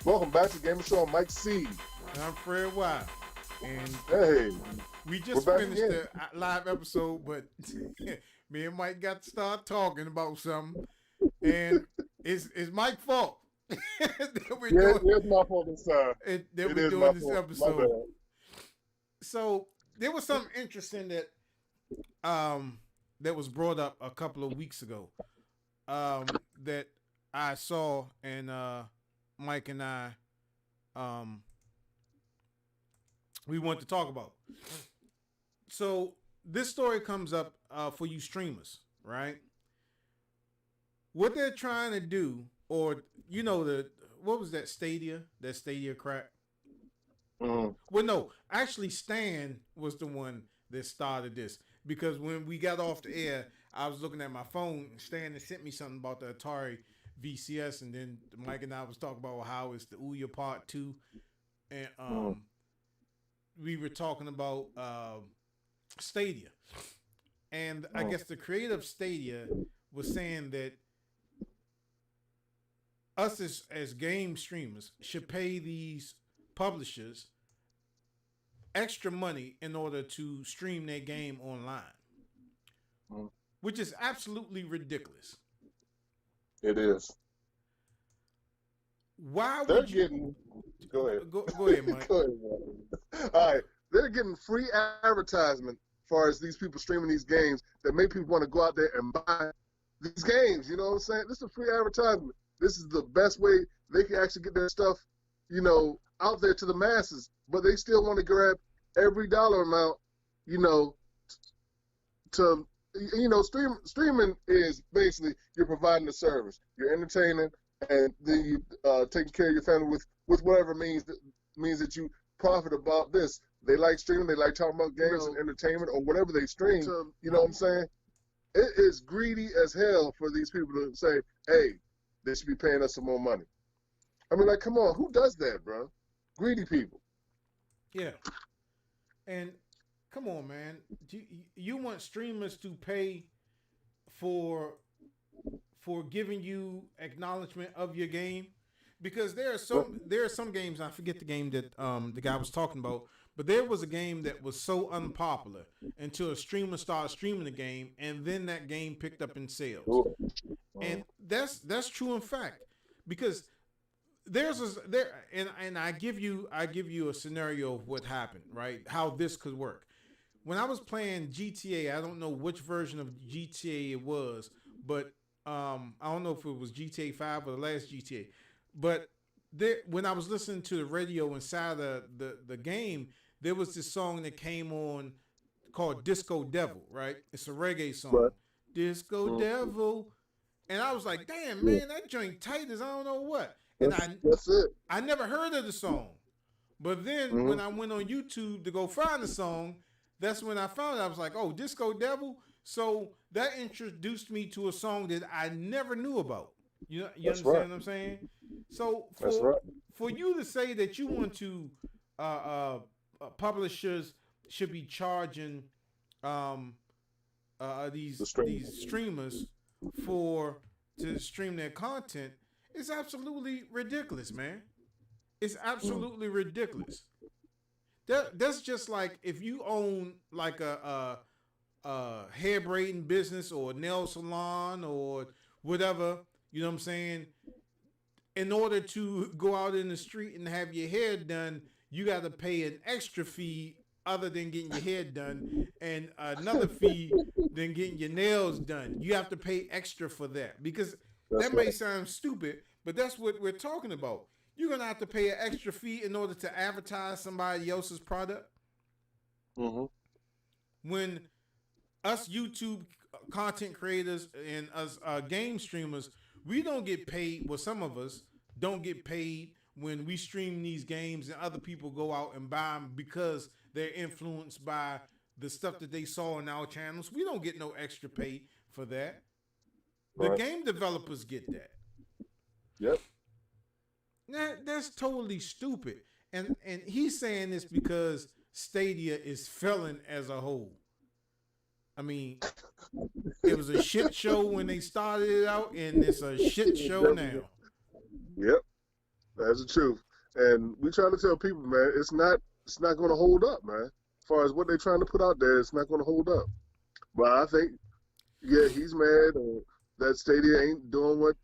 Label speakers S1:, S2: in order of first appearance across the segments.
S1: Welcome back to Gamer Show. I'm Mike C.
S2: And I'm Fred Y. And
S1: Hey,
S2: we just
S1: we're back
S2: finished
S1: again.
S2: the live episode, but me and Mike got to start talking about something. And it's Mike's fault that we're doing,
S1: It's my fault this time.
S2: that
S1: It
S2: we're
S1: is
S2: doing
S1: my
S2: this
S1: fault. My
S2: episode.
S1: bad.
S2: So there was something interesting that was brought up a couple of weeks ago that I saw, and Mike and I we want to talk about. So this story comes up for you streamers, right? What they're trying to do, or what was that Stadia crap?
S1: Mm.
S2: Well, no, actually, Stan was the one that started this, because when we got off the air, I was looking at my phone. Stan had sent me something about the Atari VCS, and then Mike and I was talking about how it's the Ouya Part 2, and we were talking about Stadia, and I guess the creator of Stadia was saying that us as game streamers should pay these publishers extra money in order to stream their game online, which is absolutely ridiculous.
S1: It is.
S2: Why
S1: They're
S2: would you
S1: getting? Go ahead.
S2: go ahead, Mike?
S1: Go ahead, man. All right, they're getting free advertisement as far as these people streaming these games that make people want to go out there and buy these games. You know what I'm saying? This is a free advertisement. This is the best way they can actually get their stuff, out there to the masses. But they still want to grab every dollar amount, to streaming is basically you're providing a service, you're entertaining, and then you taking care of your family with whatever means that you profit about this. They like streaming, they like talking about games and entertainment or whatever they stream. You know what I'm saying? It is greedy as hell for these people to say, hey, they should be paying us some more money. I mean, like, come on, who does that, bro? Greedy people.
S2: Yeah. And come on, man. You want streamers to pay for giving you acknowledgement of your game? Because there are some games, I forget the game that the guy was talking about, but there was a game that was so unpopular until a streamer started streaming the game, and then that game picked up in sales. And that's true in fact, because and I give you a scenario of what happened, right? How this could work. When I was playing GTA, I don't know which version of GTA it was, but I don't know if it was GTA 5 or the last GTA. But when I was listening to the radio inside the game, there was this song that came on called Disco Devil, right? It's a reggae song.
S1: Right.
S2: Disco Devil. And I was like, damn, man, that joint tight as I don't know what. And
S1: That's it.
S2: I never heard of the song. But then when I went on YouTube to go find the song, that's when I found it. I was like, oh, Disco Devil. So that introduced me to a song that I never knew about. You understand what I'm saying? So for you to say that you want to publishers should be charging these streamers to stream their content, it's absolutely ridiculous, man. It's absolutely ridiculous. That's just like if you own like a hair braiding business or a nail salon or whatever, you know what I'm saying? In order to go out in the street and have your hair done, you got to pay an extra fee other than getting your hair done, and another fee than getting your nails done. You have to pay extra for that, because that may sound stupid, but that's what we're talking about. You're going to have to pay an extra fee in order to advertise somebody else's product.
S1: Mm-hmm.
S2: When us YouTube content creators and us game streamers, we don't get paid. Well, some of us don't get paid when we stream these games and other people go out and buy them because they're influenced by the stuff that they saw on our channels. We don't get no extra pay for that. The game developers get that.
S1: Yep.
S2: Now, that's totally stupid. And he's saying this because Stadia is failing as a whole. I mean, it was a shit show when they started it out, and it's a shit show now.
S1: Yep, that's the truth. And we try to tell people, man, it's not going to hold up, man. As far as what they're trying to put out there, it's not going to hold up. But I think, yeah, he's mad that Stadia ain't doing what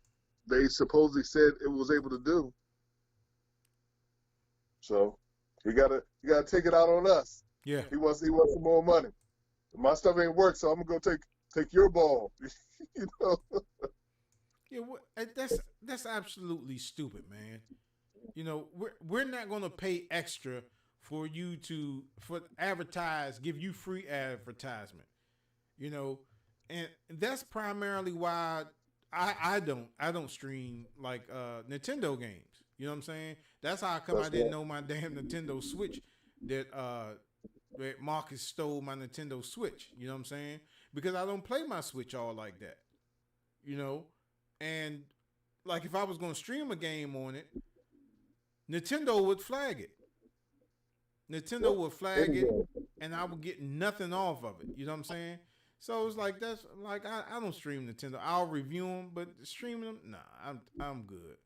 S1: they supposedly said it was able to do. So you gotta take it out on us.
S2: Yeah.
S1: He wants some more money. My stuff ain't work, so I'm gonna go take your ball. You know.
S2: Yeah, that's absolutely stupid, man. You know, we're not gonna pay extra for you to give you free advertisement. You know, and that's primarily why I don't stream like Nintendo games. You know what I'm saying? That's how come I didn't know my damn Nintendo Switch that Marcus stole my Nintendo Switch. You know what I'm saying? Because I don't play my Switch all like that. You know, and like if I was gonna stream a game on it, Nintendo would flag it. Nintendo would flag it, and I would get nothing off of it. You know what I'm saying? So it's like that's like I don't stream Nintendo. I'll review them, but streaming them, nah, I'm good.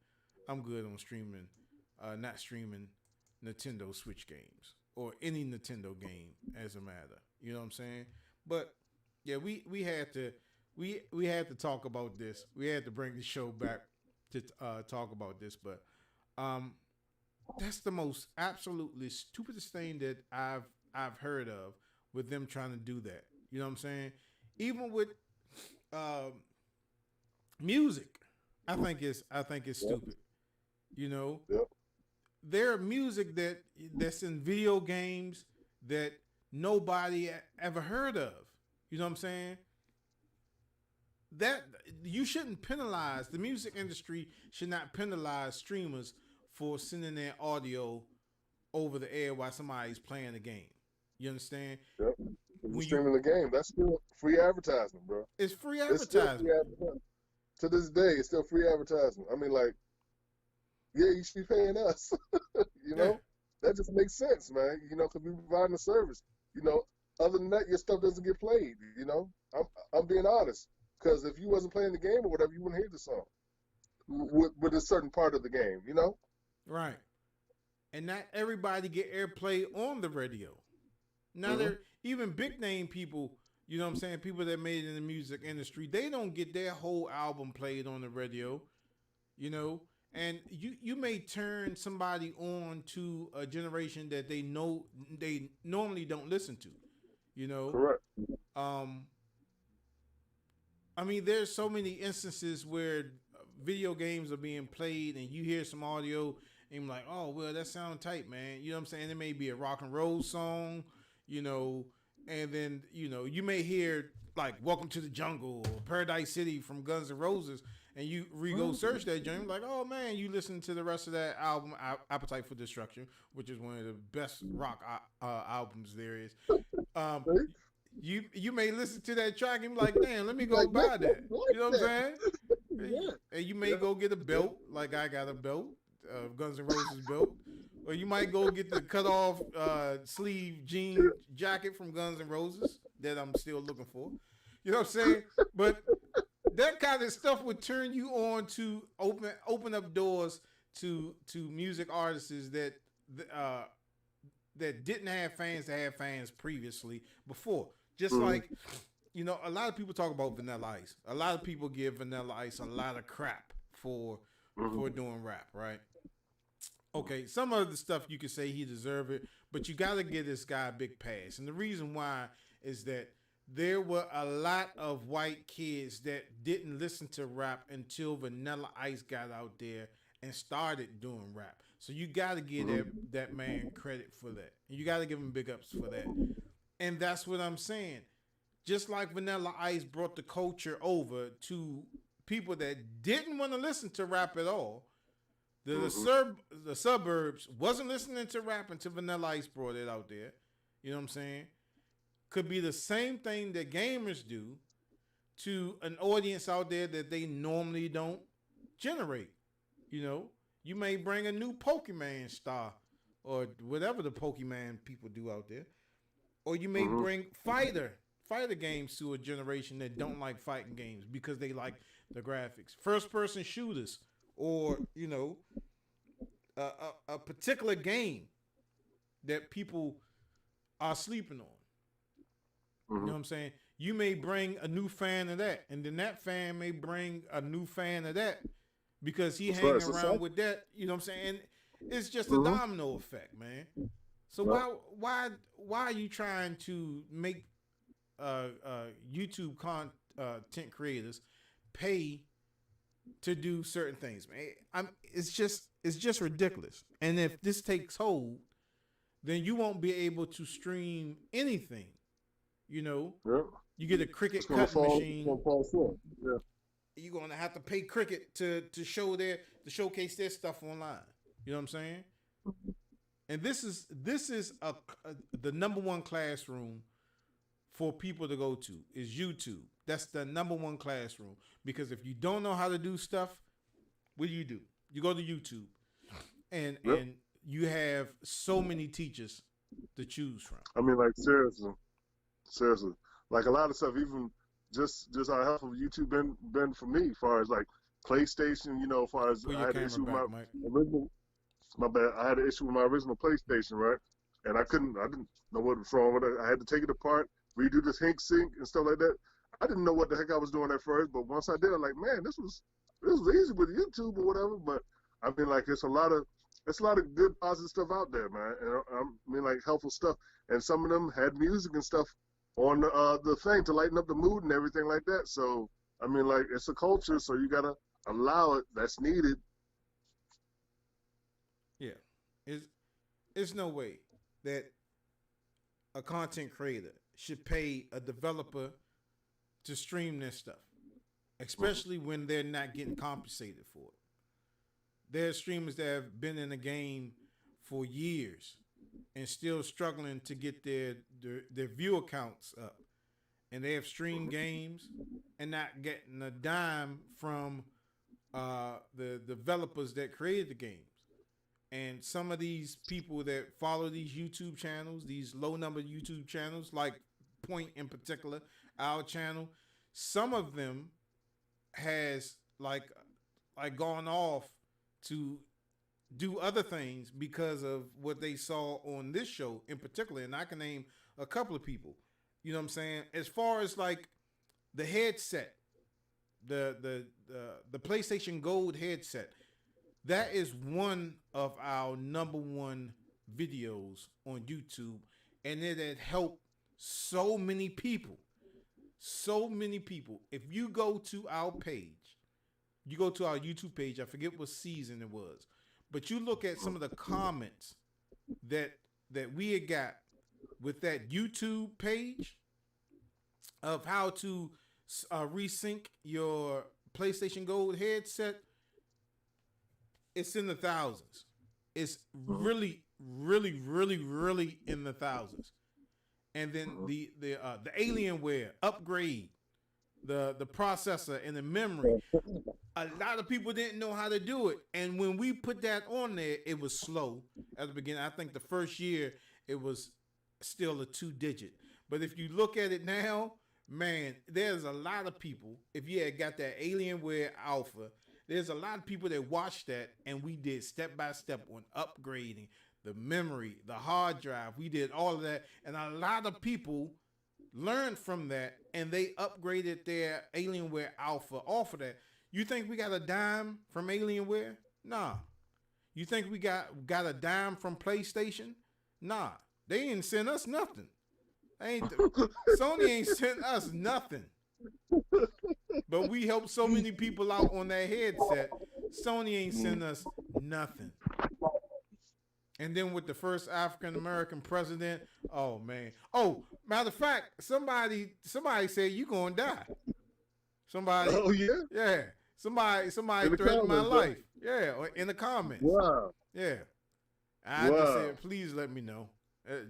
S2: I'm good on streaming, not streaming Nintendo Switch games or any Nintendo game as a matter. You know what I'm saying? But yeah, we had to talk about this. We had to bring the show back to talk about this. But that's the most absolutely stupidest thing that I've heard of with them trying to do that. You know what I'm saying? Even with music, I think it's stupid. You know, there are music that's in video games that nobody ever heard of. You know what I'm saying? That you shouldn't penalize the music industry. Should not penalize streamers for sending their audio over the air while somebody's playing the game. You understand?
S1: Yep. When streaming the game, that's still free advertisement, bro.
S2: It's free advertisement.
S1: To this day, it's still free advertisement. I mean, like, yeah, you should be paying us. You know, that just makes sense, man. You know, because we're providing a service. You know, other than that, your stuff doesn't get played. You know, I'm being honest. Because if you wasn't playing the game or whatever, you wouldn't hear the song with a certain part of the game. You know,
S2: right? And not everybody get airplay on the radio. Now there even big name people, you know what I'm saying, people that made it in the music industry, they don't get their whole album played on the radio, you know, and you may turn somebody on to a generation that they normally don't listen to, you know.
S1: Correct.
S2: I mean, there's so many instances where video games are being played and you hear some audio and you're like, oh, well, that sounds tight, man. You know what I'm saying? It may be a rock and roll song, you know, and then, you know, you may hear like Welcome to the Jungle or Paradise City from Guns N' Roses, and you go search that joint, like, oh man, you listen to the rest of that album, Appetite for Destruction, which is one of the best rock albums there is. You may listen to that track and be like, damn, let me go buy that. You know what I'm saying? Yeah. And you may go get a belt, like I got a belt, Guns N' Roses belt. Or you might go get the cut off sleeve jean jacket from Guns N' Roses that I'm still looking for. You know what I'm saying? But that kind of stuff would turn you on to open up doors to music artists that didn't have fans that had fans previously before. Just like, you know, a lot of people talk about Vanilla Ice. A lot of people give Vanilla Ice a lot of crap for doing rap, right? Okay, some of the stuff you could say he deserved it, but you got to give this guy a big pass. And the reason why is that there were a lot of white kids that didn't listen to rap until Vanilla Ice got out there and started doing rap. So you got to give that man credit for that. You got to give him big ups for that. And that's what I'm saying. Just like Vanilla Ice brought the culture over to people that didn't want to listen to rap at all, the suburbs wasn't listening to rap until Vanilla Ice brought it out there. You know what I'm saying? Could be the same thing that gamers do to an audience out there that they normally don't generate. You know, You may bring a new Pokemon star or whatever the Pokemon people do out there. Or you may bring fighter games to a generation that don't like fighting games because they like the graphics. First person shooters or, you know, a particular game that people are sleeping on. You know what I'm saying? You may bring a new fan of that, and then that fan may bring a new fan of that because he hanging around with that. You know what I'm saying? It's just a domino effect, man. So why are you trying to make YouTube content creators pay to do certain things, man? It's just ridiculous. And if this takes hold, then you won't be able to stream anything. You know, you get a Cricut cutting machine. You're gonna have to pay Cricut to showcase their stuff online. You know what I'm saying? And this is the number one classroom for people to go to is YouTube. That's the number one classroom because if you don't know how to do stuff, what do? You go to YouTube, and you have so many teachers to choose from.
S1: I mean, like seriously, like a lot of stuff, even just how helpful YouTube been for me, as far as like PlayStation. You know, as far as I had an issue with my original. My bad. I had an issue with my original PlayStation, right? And I didn't know what was wrong with it. I had to take it apart, redo this heat sink and stuff like that. I didn't know what the heck I was doing at first, but once I did, I'm like, man, this was easy with YouTube or whatever. But I mean, like, it's a lot of good positive stuff out there, man. And I mean, like, helpful stuff. And some of them had music and stuff on the thing to lighten up the mood and everything like that. So I mean, like, it's a culture, so you gotta allow it. That's needed.
S2: Yeah, it's no way that a content creator should pay a developer to stream their stuff, especially when they're not getting compensated for it. There are streamers that have been in the game for years and still struggling to get their viewer counts up, and they have streamed games and not getting a dime from the developers that created the games. And some of these people that follow these YouTube channels, these low number YouTube channels, like Point in particular, our channel, some of them has like gone off to do other things because of what they saw on this show in particular. And I can name a couple of people. You know what I'm saying? As far as like the headset, the PlayStation Gold headset, that is one of our number one videos on YouTube, and it had helped so many people. So many people. If you go to our page, you go to our YouTube page, I forget what season it was, but you look at some of the comments that we had got with that YouTube page of how to resync your PlayStation Gold headset. It's in the thousands. It's really, really, really, really in the thousands. And then the Alienware upgrade, the processor and the memory. A lot of people didn't know how to do it. And when we put that on there, it was slow at the beginning. I think the first year it was still a 2-digit. But if you look at it now, man, there's a lot of people. If you had got that Alienware Alpha, there's a lot of people that watched that, and we did step by step on upgrading the memory, the hard drive. We did all of that, and a lot of people learned from that, and they upgraded their Alienware Alpha off of that. You think we got a dime from Alienware? Nah. You think we got a dime from PlayStation? Nah. They ain't sent us nothing. Sony ain't sent us nothing. But we helped so many people out on that headset. Sony ain't sent us nothing. And then with the first African American president, oh man. Oh, matter of fact, somebody said you gonna die. Somebody.
S1: Oh yeah.
S2: Yeah. Somebody threatened my life. Yeah, in the comments.
S1: Wow.
S2: Yeah. I just said, please let me know.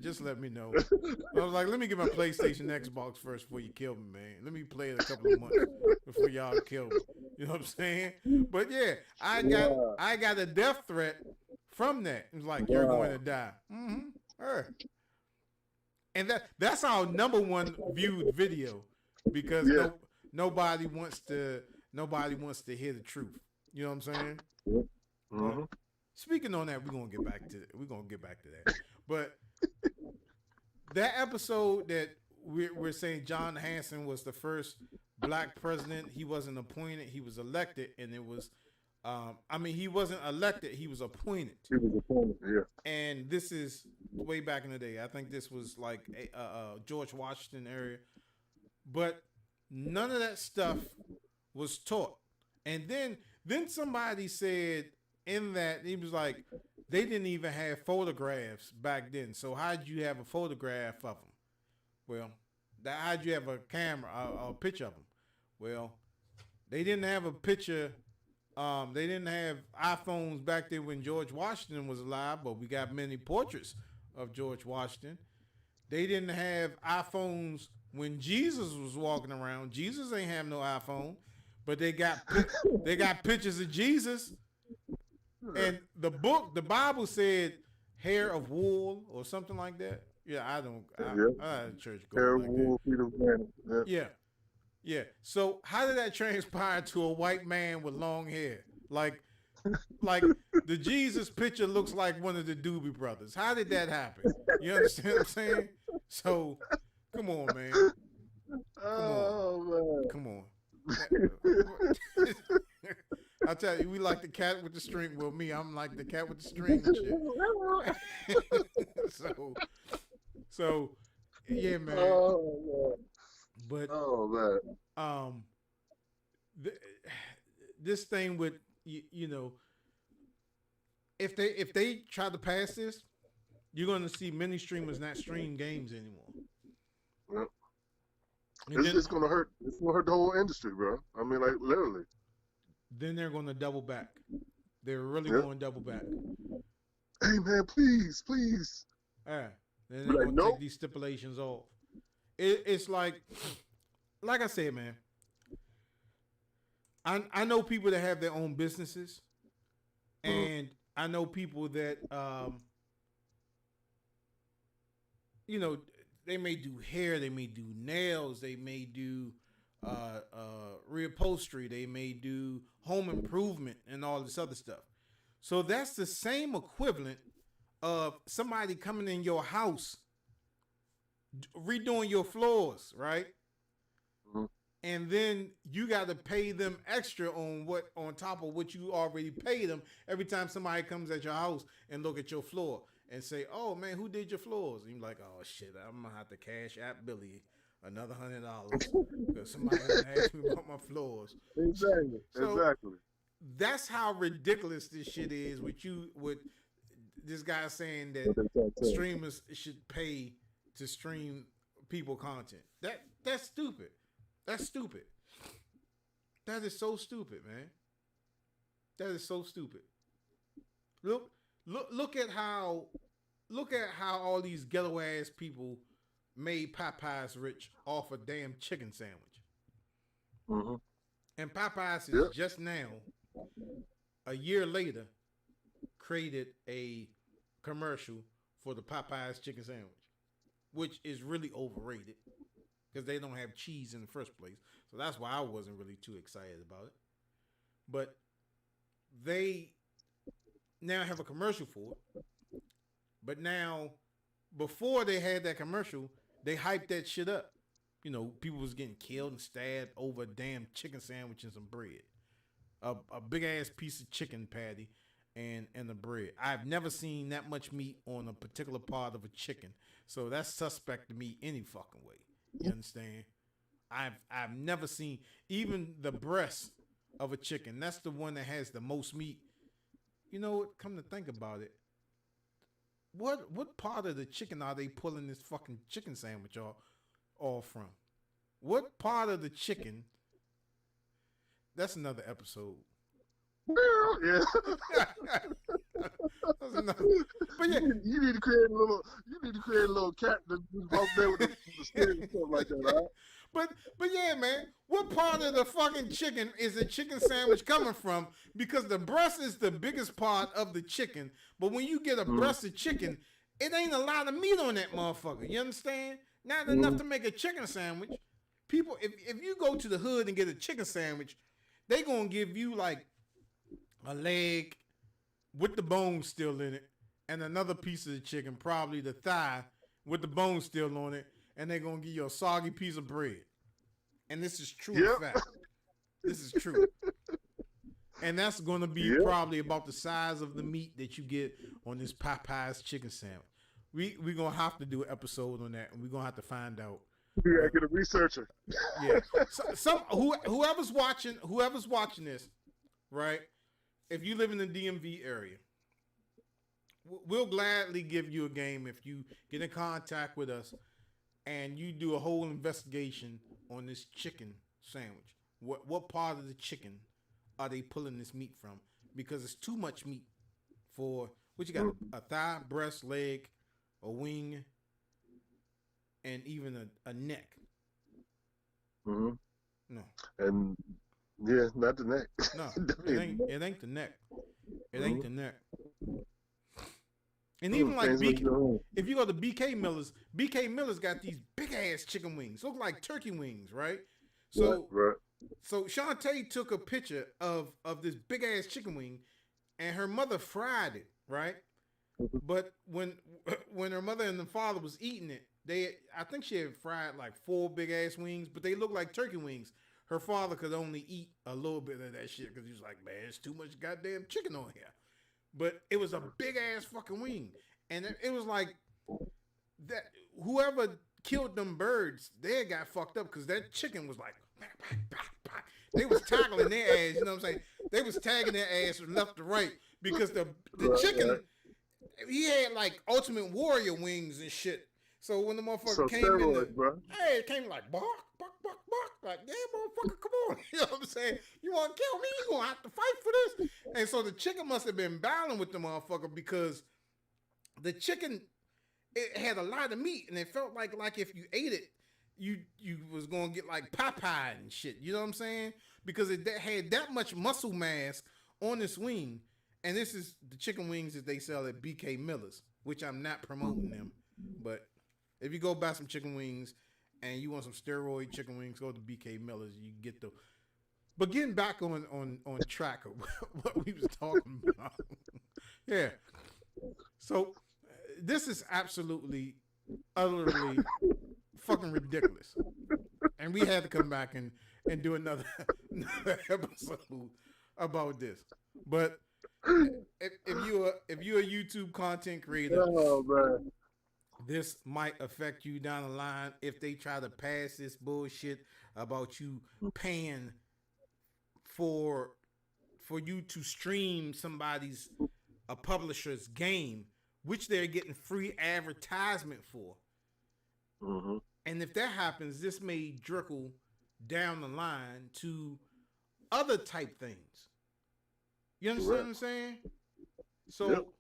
S2: Just let me know. I was like, let me get my PlayStation, Xbox first before you kill me, man. Let me play it a couple of months before y'all kill me. You know what I'm saying? But yeah, I got a death threat from that. It was like, you're going to die. And that's our number one viewed video because nobody wants to hear the truth. You know what I'm saying?
S1: Mm-hmm.
S2: Speaking on that, we're gonna get back to that. But that episode that we're saying John Hanson was the first black president. He wasn't appointed; he was elected, and it was. He wasn't elected; he was appointed.
S1: He was appointed, yeah.
S2: And this is way back in the day. I think this was like George Washington area, but none of that stuff was taught. And then somebody said in that, he was like, they didn't even have photographs back then. So how'd you have a photograph of them? Well, how'd you have a camera, a picture of them? Well, they didn't have a picture. They didn't have iPhones back then when George Washington was alive, but we got many portraits of George Washington. They didn't have iPhones when Jesus was walking around. Jesus ain't have no iPhone, but they got pictures of Jesus. And the Bible said hair of wool or something like that. Yeah, I had church go
S1: hair
S2: like
S1: of wool, feet of man.
S2: Yeah. So how did that transpire to a white man with long hair? Like the Jesus picture looks like one of the Doobie Brothers. How did that happen? You understand what I'm saying? So, come on, man. Come on. I tell you, we like the cat with the string. Well, I'm like the cat with the string and shit. so, yeah, man.
S1: Oh,
S2: man.
S1: But
S2: this thing with if they try to pass this, you're going to see many streamers not stream games anymore.
S1: Yep. It's going to hurt. It's going to hurt the whole industry, bro. I mean, like literally.
S2: Then they're going to double back. They're really going to double back.
S1: Hey, man, please.
S2: Yeah. Then they're going to take these stipulations off. It's like I said, man. I know people that have their own businesses, and I know people that they may do hair, they may do nails, they may do reupholstery, they may do home improvement and all this other stuff. So that's the same equivalent of somebody coming in your house redoing your floors, right? And then you got to pay them extra on top of what you already paid them every time somebody comes at your house and look at your floor and say, "Oh man, who did your floors?" And you're like, "Oh shit, I'm gonna have to cash App Billy another $100 because somebody asked me about my floors."
S1: Exactly.
S2: That's how ridiculous this shit is. With this guy saying that streamers should pay to stream people content. That's stupid. That's stupid. That is so stupid, man. That is so stupid. Look at how all these ghetto ass people made Popeyes rich off a damn chicken sandwich.
S1: Mm-hmm.
S2: And Popeyes is just now, a year later, created a commercial for the Popeyes chicken sandwich, which is really overrated because they don't have cheese in the first place. So that's why I wasn't really too excited about it. But they now have a commercial for it. But now, before they had that commercial, they hyped that shit up. People was getting killed and stabbed over a damn chicken sandwich and some bread. A big ass piece of chicken patty and the bread. I've never seen that much meat on a particular part of a chicken. So that's suspect to me any fucking way. You understand? I've never seen even the breast of a chicken. That's the one that has the most meat. You know what? Come to think about it, what part of the chicken are they pulling this fucking chicken sandwich all from? What part of the chicken? That's another episode.
S1: Yeah.
S2: That's another, but yeah,
S1: you need to create a little. You need to create a little cat that walk there with the stairs and stuff like that, all right?
S2: But yeah, man, what part of the fucking chicken is the chicken sandwich coming from? Because the breast is the biggest part of the chicken, but when you get a breast of chicken, it ain't a lot of meat on that motherfucker. You understand? Not enough to make a chicken sandwich. People, if you go to the hood and get a chicken sandwich, they gonna give you like a leg with the bone still in it, and another piece of the chicken, probably the thigh with the bone still on it, and they're gonna give you a soggy piece of bread. And this is true fact. This is true. And that's gonna be probably about the size of the meat that you get on this Popeye's chicken sandwich. We're gonna have to do an episode on that, and we're gonna have to find out.
S1: We gotta get a researcher.
S2: Yeah. Whoever's watching this, right? If you live in the DMV area, we'll gladly give you a game if you get in contact with us and you do a whole investigation on this chicken sandwich. What part of the chicken are they pulling this meat from? Because it's too much meat for what you got: a thigh, breast, leg, a wing, and even a neck.
S1: Mm-hmm.
S2: No.
S1: And yeah, not the neck.
S2: No, it ain't the neck. It ain't the neck. And even like if you go to BK Miller's got these big ass chicken wings. Look like turkey wings, right? So so Shantae took a picture of this big ass chicken wing, and her mother fried it, right? But when her mother and the father was eating it, I think she had fried like 4 big ass wings, but they looked like turkey wings. Her father could only eat a little bit of that shit because he was like, man, it's too much goddamn chicken on here. But it was a big ass fucking wing. And it was like that whoever killed them birds, they got fucked up because that chicken was like, they was tackling their ass, you know what I'm saying? They was tagging their ass from left to right because the chicken, he had like Ultimate Warrior wings and shit. So when the motherfucker came in, it came like bark, bark, bark, bark. Like, yeah, motherfucker, come on. You know what I'm saying? You want to kill me? You gonna have to fight for this? And so the chicken must have been battling with the motherfucker because the chicken, it had a lot of meat, and it felt like if you ate it, you was gonna get like Popeye and shit. You know what I'm saying? Because it had that much muscle mass on this wing, and this is the chicken wings that they sell at BK Miller's, which I'm not promoting them, but if you go buy some chicken wings and you want some steroid chicken wings, go to BK Miller's. You get the. But getting back on track of what we was talking about, yeah. So this is absolutely, utterly fucking ridiculous, and we had to come back and do another episode about this. But if you're a YouTube content creator,
S1: oh man.
S2: This might affect you down the line if they try to pass this bullshit about you paying for you to stream a publisher's game, which they're getting free advertisement for.
S1: Mm-hmm.
S2: And if that happens, this may trickle down the line to other type things. You understand what I'm saying? So,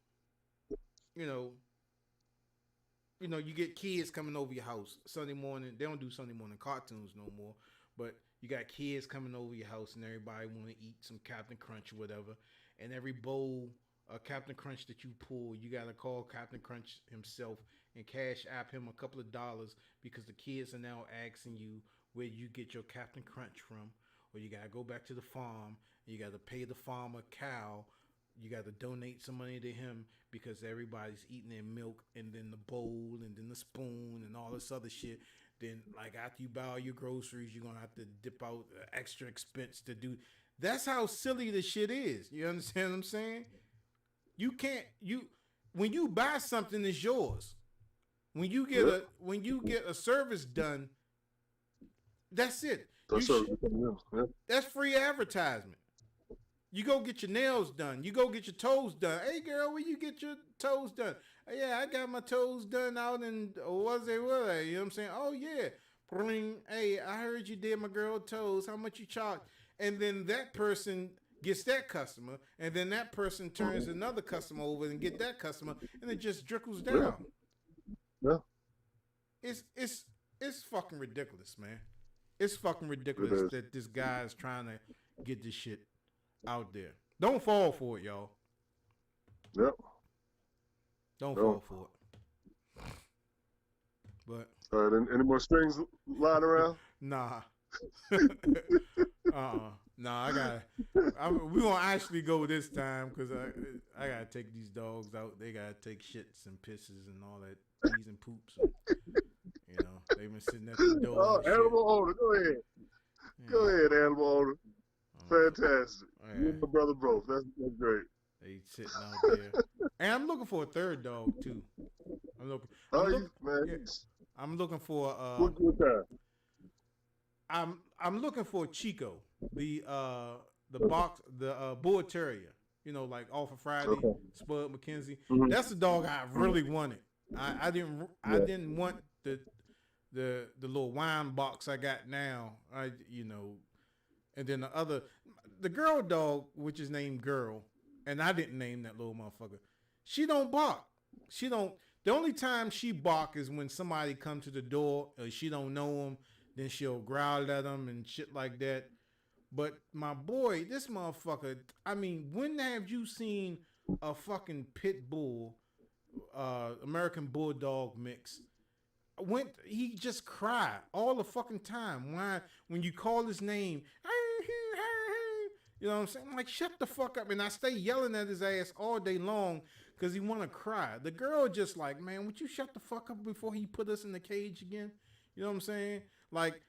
S2: you get kids coming over your house Sunday morning. They don't do Sunday morning cartoons no more, but you got kids coming over your house and everybody want to eat some Captain Crunch or whatever. And every bowl of Captain Crunch that you pull, you got to call Captain Crunch himself and cash app him a couple of dollars because the kids are now asking you where you get your Captain Crunch from. Or you got to go back to the farm and you got to pay the farmer cow. You got to donate some money to him because everybody's eating their milk and then the bowl and then the spoon and all this other shit. Then, like, after you buy all your groceries, you're going to have to dip out extra expense to do. That's how silly the shit is. You understand what I'm saying? When you buy something, it's yours. When you get a service done, that's it. That's free advertisement. You go get your nails done. You go get your toes done. Hey, girl, where you get your toes done? Yeah, I got my toes done out in was they? You know what I'm saying? Oh, yeah. Bring, hey, I heard you did my girl toes. How much you charge? And then that person gets that customer, and then that person turns another customer over and get that customer, and it just trickles down.
S1: Yeah.
S2: It's fucking ridiculous, man. It's fucking
S1: It
S2: ridiculous
S1: is.
S2: that this guy is trying to get this shit out there. Don't fall for it, y'all.
S1: Yep.
S2: Don't
S1: No.
S2: fall for it. But
S1: All right. Any more strings lying around?
S2: nah. Nah, we gonna actually go this time because I gotta take these dogs out. They gotta take shits and pisses and all that, pees and poops. And, you know, they've been sitting at the door.
S1: Oh,
S2: and shit.
S1: animal owner, go ahead.
S2: Yeah.
S1: Go ahead, animal owner. Fantastic.
S2: Yeah.
S1: You and my brother both. That's great.
S2: They sitting out there, and I'm looking for a third dog too. I'm looking for
S1: What time?
S2: I'm looking for Chico, the bull terrier. You know, like off of Friday,
S1: Okay.
S2: Spud McKenzie.
S1: Mhm.
S2: That's the dog I really wanted. I didn't want the little wine box I got now. And then the girl dog, which is named Girl, and I didn't name that little motherfucker. She don't bark. She don't. The only time she bark is when somebody comes to the door or she don't know them. Then she'll growl at them and shit like that. But my boy, this motherfucker, I mean, when have you seen a fucking pit bull, American bulldog mix? He just cried all the fucking time. Why? When you call his name, you know what I'm saying? I'm like, shut the fuck up. And I stay yelling at his ass all day long because he want to cry. The girl just like, man, would you shut the fuck up before he put us in the cage again? You know what I'm saying? Like,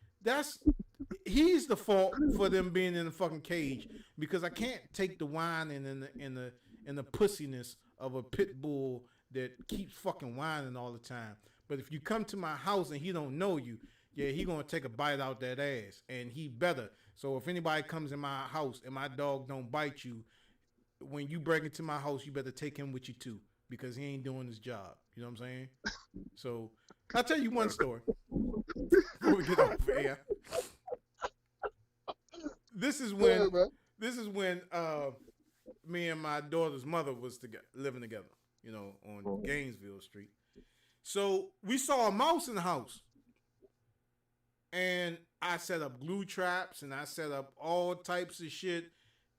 S2: he's the fault for them being in the fucking cage because I can't take the whining and the pussiness of a pit bull that keeps fucking whining all the time. But if you come to my house and he don't know you, yeah, he gonna take a bite out that ass, and he better. So if anybody comes in my house and my dog don't bite you, when you break into my house, you better take him with you too because he ain't doing his job. You know what I'm saying? So I'll tell you one story before we get off air. This is when me and my daughter's mother was living together, you know, on Gainesville Street. So we saw a mouse in the house. And I set up glue traps and I set up all types of shit.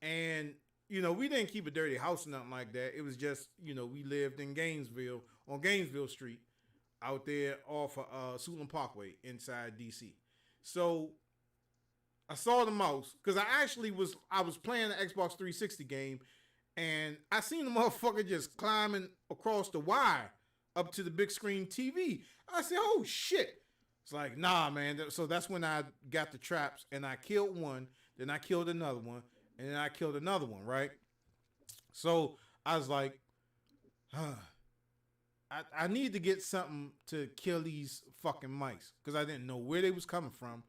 S2: And, you know, we didn't keep a dirty house or nothing like that. It was just, you know, we lived in Gainesville, on Gainesville Street, out there off of Suitland Parkway inside D.C. So I saw the mouse because I was playing the Xbox 360 game and I seen the motherfucker just climbing across the wire up to the big screen TV. I said, oh shit. It's like, nah, man. So that's when I got the traps and I killed one, then I killed another one, and then I killed another one, right? So I was like, I need to get something to kill these fucking mice because I didn't know where they was coming from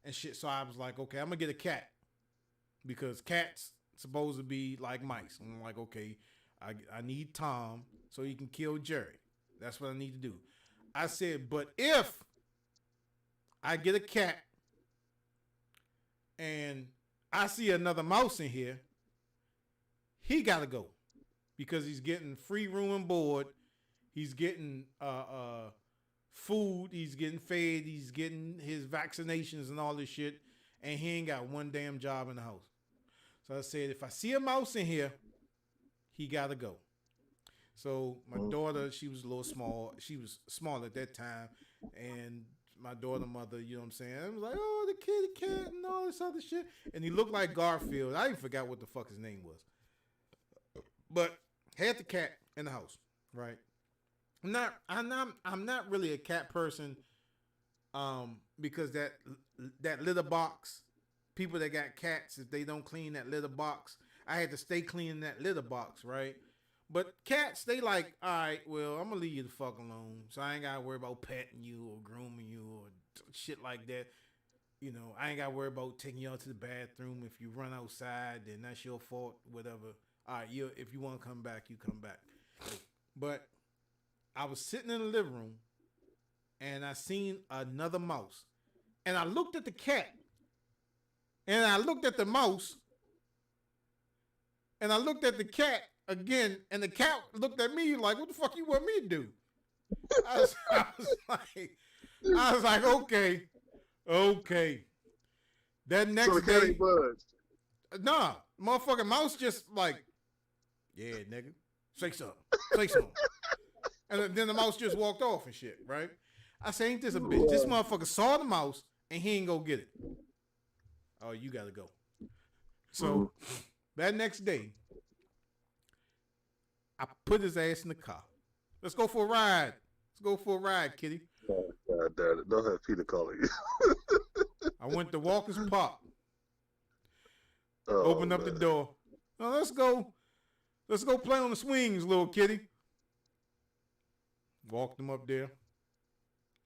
S2: and shit. So I was like, okay, I'm gonna get a cat because cats supposed to be like mice. And I'm like, okay, I need Tom so he can kill Jerry. That's what I need to do. I said, but if I get a cat and I see another mouse in here, he gotta go because he's getting free room and board. He's getting food. He's getting fed. He's getting his vaccinations and all this shit. And he ain't got one damn job in the house. So I said, if I see a mouse in here, he gotta go. So my daughter, she was a little small. She was small at that time. And my daughter mother, you know what I'm saying? I was like, oh, the kitty cat and all this other shit. And he looked like Garfield. I even forgot what the fuck his name was. But had the cat in the house, right? I'm not really a cat person, because that litter box, people that got cats, if they don't clean that litter box, I had to stay cleaning that litter box, right? But cats, they like, all right, well, I'm gonna leave you the fuck alone, so I ain't gotta worry about petting you or grooming you or shit like that. You know, I ain't gotta worry about taking you out to the bathroom. If you run outside, then that's your fault, whatever. All right, if you want to come back, you come back. But I was sitting in the living room, and I seen another mouse. And I looked at the cat, and I looked at the mouse, and I looked at the cat again, and the cat looked at me like, what the fuck you want me to do? I was like, okay. That
S1: So
S2: next
S1: the cat
S2: day,
S1: ain't budged.
S2: nah, motherfucking mouse just like, yeah, nigga, say something. And then the mouse just walked off and shit, right? I say, ain't this a bitch? This motherfucker saw the mouse and he ain't go get it. Oh, you gotta go. So that next day, I put his ass in the car. Let's go for a ride. Kitty.
S1: Oh, God damn it. Don't have Peter calling you.
S2: I went to Walker's Park.
S1: Oh,
S2: Opened up the door. Now let's go play on the swings, little kitty. Walked him up there.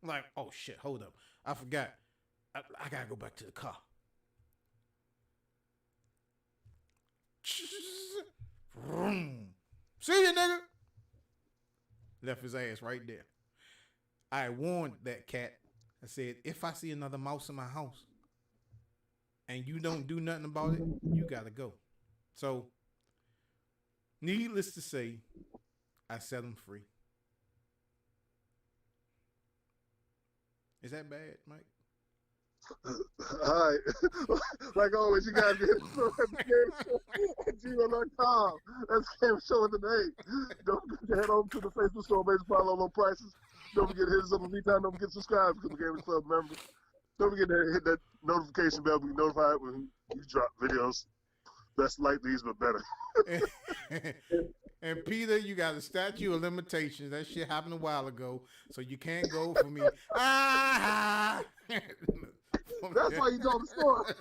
S2: I'm like, oh shit, hold up. I forgot. I gotta go back to the car. See you, nigga. Left his ass right there. I warned that cat. I said, if I see another mouse in my house and you don't do nothing about it, you gotta go. So, needless to say, I set him free. Is that bad, Mike?
S1: All right. Like always, you got to get at gmail.com. That's Game Show of the Day. Don't forget to head over to the Facebook store, Major Follow Low Prices. Don't forget to hit us up in the meantime. Don't forget to subscribe to the Game Club member. Don't forget to hit that notification bell to be notified when you drop videos. That's like these, but better.
S2: And Peter, you got a statute of limitations. That shit happened a while ago, so you can't go for me.
S1: That's why you told the story.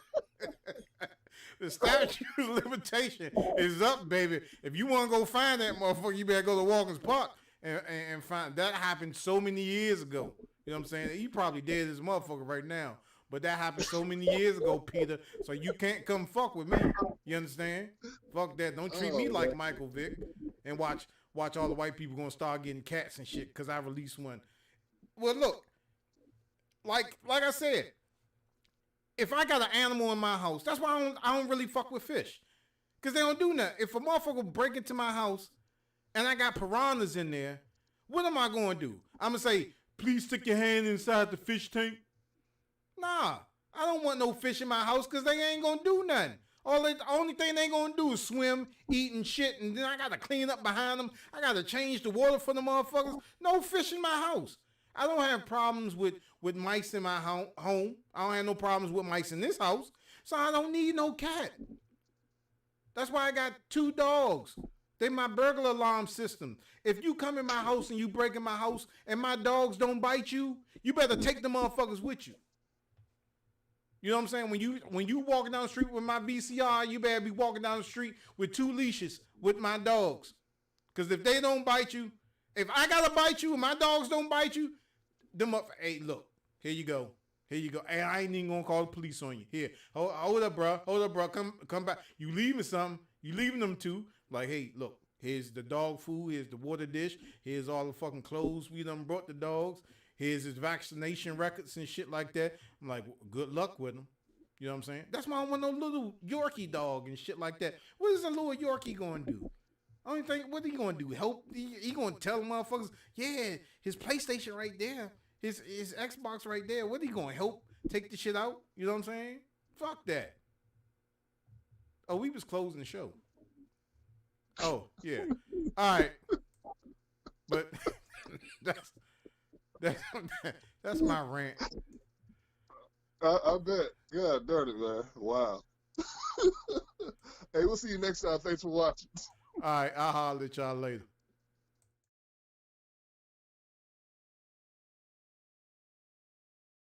S2: The statute of limitation is up, baby. If you want to go find that motherfucker, you better go to Walker's Park and find. That happened so many years ago. You know what I'm saying? He probably dead as a motherfucker right now. But that happened so many years ago, Peter. So you can't come fuck with me. You understand? Fuck that. Don't treat me like Michael Vick. And watch all the white people gonna start getting cats and shit because I released one. Well, look, like I said, if I got an animal in my house, that's why I don't really fuck with fish, because they don't do nothing. If a motherfucker break into my house and I got piranhas in there, what am I gonna do? I'm gonna say, please stick your hand inside the fish tank. Nah, I don't want no fish in my house because they ain't gonna do nothing. The only thing they gonna do is swim, eat, and shit, and then I gotta clean up behind them. I gotta change the water for the motherfuckers. No fish in my house. I don't have problems with mice in my home. I don't have no problems with mice in this house, so I don't need no cat. That's why I got 2 dogs. They my burglar alarm system. If you come in my house and you break in my house and my dogs don't bite you, you better take the motherfuckers with you. You know what I'm saying? When you walking down the street with my VCR, you better be walking down the street with 2 leashes with my dogs. Because if they don't bite you, if I gotta bite you and my dogs don't bite you, hey, look, here you go. Hey, I ain't even gonna call the police on you. Here, hold up, bro. Come back. You leaving something? You leaving them 2? Like, hey, look, here's the dog food. Here's the water dish. Here's all the fucking clothes we done brought the dogs. Here's his vaccination records and shit like that. I'm like, good luck with him. You know what I'm saying? That's why I want no little Yorkie dog and shit like that. What is a little Yorkie going to do? I don't think, what are he going to do? Help? He going to tell motherfuckers, yeah, his PlayStation right there. His Xbox right there. What are he going to help take the shit out? You know what I'm saying? Fuck that. Oh, we was closing the show. Oh, yeah. All right. But that's my rant.
S1: I bet. God darn it, man. Wow. Hey, we'll see you next time. Thanks for watching.
S2: All right, I'll holler at y'all later.